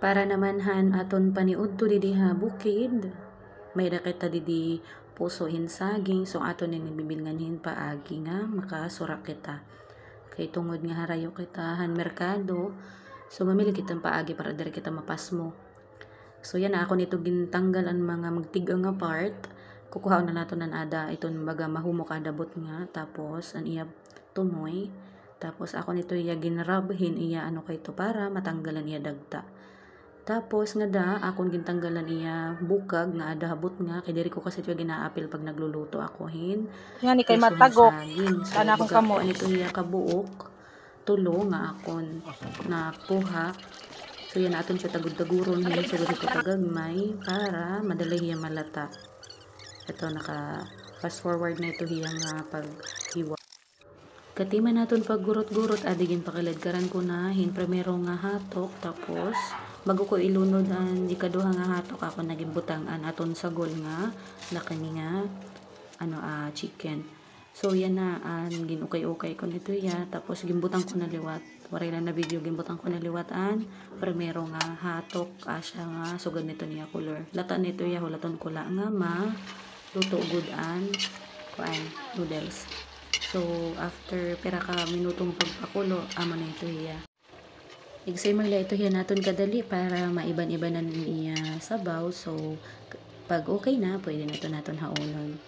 Para naman han aton paniud to didi ha bukid. May rakita didi pusoin saging so aton ning bibilnganhin paagi nga makasurak kita. Kay tungod nga harayo kita han merkado. So mamili kitang paagi para diri kita mapasmo. So yan na ako nito gintanggal ang mga magtigang nga part. Kukuha na nato nan ada iton baga mahumok adabot nga tapos an iya tumoy. Tapos ako nito iya ginrabhin iya ano kay to para matanggalan iya dagta. Tapos nga da akon gintanggalan iya bukag nga ada habot nga kay diri ko kasi ito ginaapil pag nagluluto ako hin. Nga ni kay matagok. So Kana akong kamo. Ito iya kabuok tulo nga akon nakuha. So yan aton siya tagud-taguron hin siguro ito kagagmay para madali iya malata. Ito naka fast forward na ito iya nga paghiwa. Katiman naton paggurot-gurot adigin pakilad-karan ko na hin primero nga hatok tapos bago ko ilunod ang ikaduha nga hatok ako naging butangan aton sagol nga nakani nga chicken. So yan na ginukay-ukay ko nito ya tapos gimbutang ko na liwat. Waray lang na video gimbutang ko na liwatan primero nga hatok asya nga sugad nito niya color. Lata nito ya hulaton ko la nga ma luto good an noodles. So, after pera ka minutong pagpakulo, amo na ito iya. Igsay magla ito iya naton kadali para maiban-ibanan iya sabaw. So, pag okay na, pwede na ito naton haunon.